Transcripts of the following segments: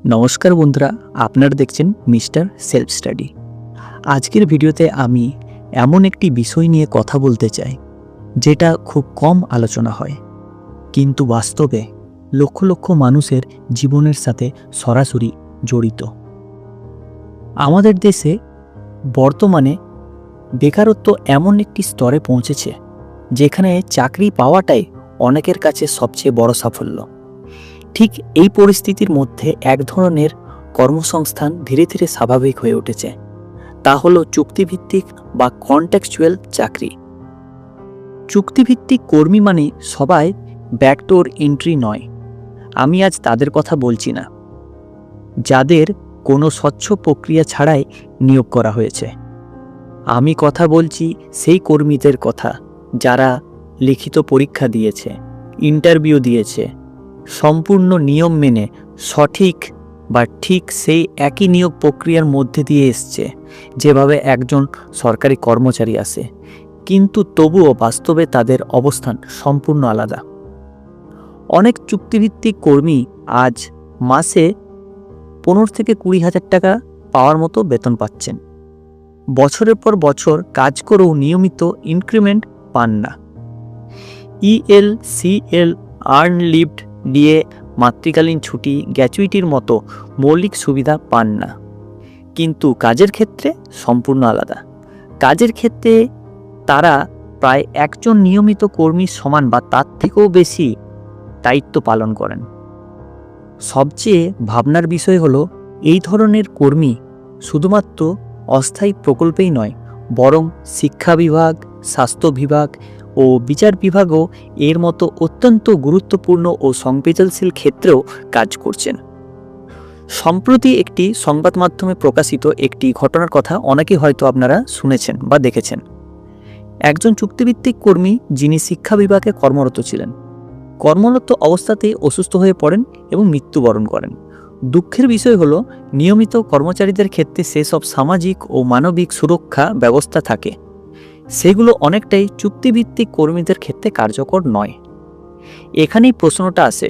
নমস্কার বন্ধুরা, আপনারা দেখছেন মিস্টার সেলফ স্টাডি। আজকের ভিডিওতে আমি এমন একটি বিষয় নিয়ে কথা বলতে চাই যেটা খুব কম আলোচনা হয়, কিন্তু বাস্তবে লক্ষ লক্ষ মানুষের জীবনের সাথে সরাসরি জড়িত। আমাদের দেশে বর্তমানে বেকারত্ব এমন একটি স্তরে পৌঁছেছে যেখানে চাকরি পাওয়াটাই অনেকের কাছে সবচেয়ে বড় সাফল্য। ঠিক এই পরিস্থিতির মধ্যে এক ধরনের কর্মসংস্থান ধীরে ধীরে স্বাভাবিক হয়ে উঠেছে, তা হলো চুক্তিভিত্তিক বা কন্ট্রাকচুয়াল চাকরি। চুক্তিভিত্তিক কর্মী মানে সবাই ব্যাকডোর এন্ট্রি নয়। আমি আজ তাদের কথা বলছি না, যাদের কোনো স্বচ্ছ প্রক্রিয়া ছাড়াই নিয়োগ করা হয়েছে। আমি কথা বলছি সেই কর্মীদের কথা যারা লিখিত পরীক্ষা দিয়েছে, ইন্টারভিউ দিয়েছে, সম্পূর্ণ নিয়ম মেনে সঠিক বা ঠিক সেই একই নিয়োগ প্রক্রিয়ার মধ্যে দিয়ে এসছে যেভাবে একজন সরকারি কর্মচারী আসে, কিন্তু তবুও বাস্তবে তাদের অবস্থান সম্পূর্ণ আলাদা। অনেক চুক্তিভিত্তিক কর্মী আজ মাসে 15 থেকে 20,000 টাকা পাওয়ার মতো বেতন পাচ্ছেন। বছরের পর বছর কাজ করেও নিয়মিত ইনক্রিমেন্ট পান না। ইএল, সিএল, আর্ন লিভড দিয়ে মাতৃকালীন ছুটি, গ্র্যাচুইটির মতো মৌলিক সুবিধা পান না। কিন্তু কাজের ক্ষেত্রে সম্পূর্ণ আলাদা। কাজের ক্ষেত্রে তারা প্রায় একজন নিয়মিত কর্মীর সমান বা তার থেকেও বেশি দায়িত্ব পালন করেন। সবচেয়ে ভাবনার বিষয় হলো, এই ধরনের কর্মী শুধুমাত্র অস্থায়ী প্রকল্পেই নয়, বরং শিক্ষা বিভাগ, স্বাস্থ্য বিভাগ ও বিচার বিভাগও এর মতো অত্যন্ত গুরুত্বপূর্ণ ও সংবেদনশীল ক্ষেত্রেও কাজ করছেন। সম্প্রতি একটি সংবাদ মাধ্যমে প্রকাশিত একটি ঘটনার কথা অনেকেই হয়তো আপনারা শুনেছেন বা দেখেছেন। একজন চুক্তিভিত্তিক কর্মী যিনি শিক্ষা বিভাগে কর্মরত ছিলেন, কর্মরত অবস্থাতেই অসুস্থ হয়ে পড়েন এবং মৃত্যুবরণ করেন। দুঃখের বিষয় হলো, নিয়মিত কর্মচারীদের ক্ষেত্রে সেসব সামাজিক ও মানবিক সুরক্ষা ব্যবস্থা থাকে, সেগুলো অনেকটাই চুক্তিভিত্তিক কর্মীদের ক্ষেত্রে কার্যকর নয়। এখানেই প্রশ্নটা আসে,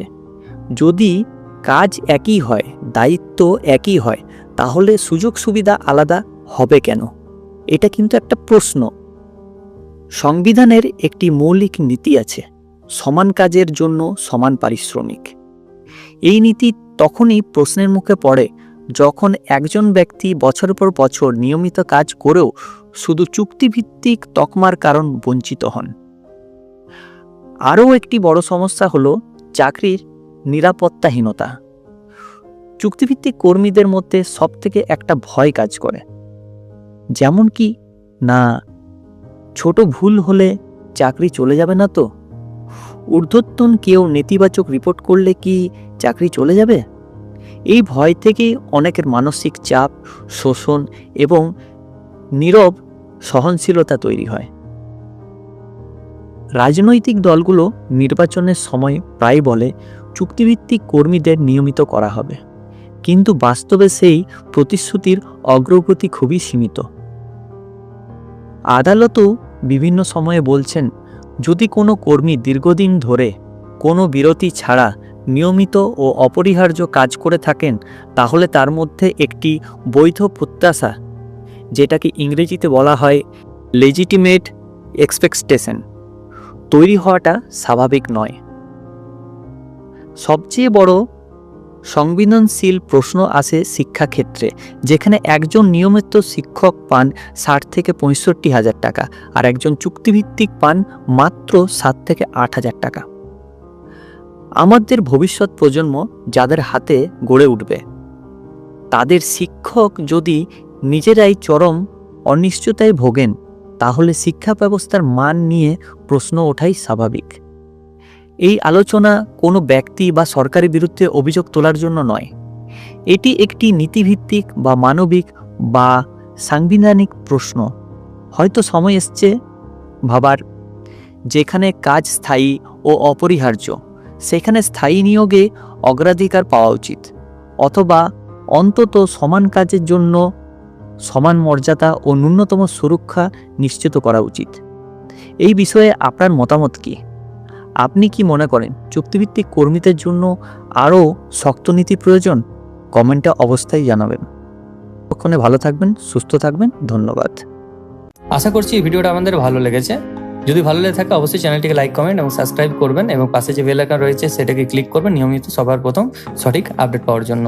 যদি কাজ একই হয়, দায়িত্ব একই হয়, তাহলে সুযোগ সুবিধা আলাদা হবে কেন? এটা কিন্তু একটা প্রশ্ন। সংবিধানের একটি মৌলিক নীতি আছে, সমান কাজের জন্য সমান পারিশ্রমিক। এই নীতি তখনই প্রশ্নের মুখে পড়ে যখন একজন ব্যক্তি বছরের পর বছর নিয়মিত কাজ করেও শুধু চুক্তিভিত্তিক তকমার কারণ বঞ্চিত হন। আরও একটি বড় সমস্যা হলো চাকরির নিরাপত্তাহীনতা। চুক্তিভিত্তিক কর্মীদের মধ্যে সবথেকে একটা ভয় কাজ করে, যেমন কি না, ছোট ভুল হলে চাকরি চলে যাবে না তো? ঊর্ধ্বতন কেউ নেতিবাচক রিপোর্ট করলে কি চাকরি চলে যাবে? এই ভয় থেকেই অনেকের মানসিক চাপ, শোষণ এবং নীরব সহনশীলতা তৈরি হয়। রাজনৈতিক দলগুলো নির্বাচনের সময় প্রায় বলে চুক্তিভিত্তিক কর্মীদের নিয়মিত করা হবে, কিন্তু বাস্তবে সেই প্রতিশ্রুতির অগ্রগতি খুবই সীমিত। আদালতও বিভিন্ন সময়ে বলছেন, যদি কোনো কর্মী দীর্ঘদিন ধরে কোনো বিরতি ছাড়া নিয়মিত ও অপরিহার্য কাজ করে থাকেন, তাহলে তার মধ্যে একটি বৈধ প্রত্যাশা, যেটাকে ইংরেজিতে বলা হয় লেজিটিমেট এক্সপেকটেশন, তৈরি হওয়াটা স্বাভাবিক নয়। সবচেয়ে বড় সংবেদনশীল প্রশ্ন আসে শিক্ষাক্ষেত্রে, যেখানে একজন নিয়মিত শিক্ষক পান 60 থেকে 65,000 টাকা আর একজন চুক্তিভিত্তিক পান মাত্র 7 থেকে 8,000 টাকা। আমাদের ভবিষ্যৎ প্রজন্ম যাদের হাতে গড়ে উঠবে, তাদের শিক্ষক যদি নিজেরাই চরম অনিশ্চয়তায় ভোগেন, তাহলে শিক্ষা ব্যবস্থার মান নিয়ে প্রশ্ন ওঠাই স্বাভাবিক। এই আলোচনা কোনো ব্যক্তি বা সরকারের বিরুদ্ধে অভিযোগ তোলার জন্য নয়, এটি একটি নীতিভিত্তিক বা মানবিক বা সাংবিধানিক প্রশ্ন। হয়তো সময় এসছে ভাবার, যেখানে কাজ স্থায়ী ও অপরিহার্য সেখানে স্থায়ী নিয়োগে অগ্রাধিকার পাওয়া উচিত, অথবা অন্তত সমান কাজের জন্য সমান মর্যাদা ও ন্যূনতম সুরক্ষা নিশ্চিত করা উচিত। এই বিষয়ে আপনার মতামত কি? আপনি কি মনে করেন চুক্তিভিত্তিক কর্মীদের জন্য আরও শক্ত নীতি প্রয়োজন, কমেন্টে অবশ্যই জানাবেন। ততক্ষণে ভালো থাকবেন, সুস্থ থাকবেন। ধন্যবাদ। আশা করছি এই ভিডিওটা আমাদের ভালো লেগেছে। যদি ভালো লেগে থাকে অবশ্যই চ্যানেলটিকে লাইক, কমেন্ট এবং সাবস্ক্রাইব করবেন এবং পাশে যে বেল আইকন রয়েছে সেটাকে ক্লিক করবেন নিয়মিত সবার প্রথম সঠিক আপডেট পাওয়ার জন্য।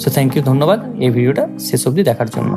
সো থ্যাংক ইউ, ধন্যবাদ এই ভিডিওটা শেষ অবধি দেখার জন্য।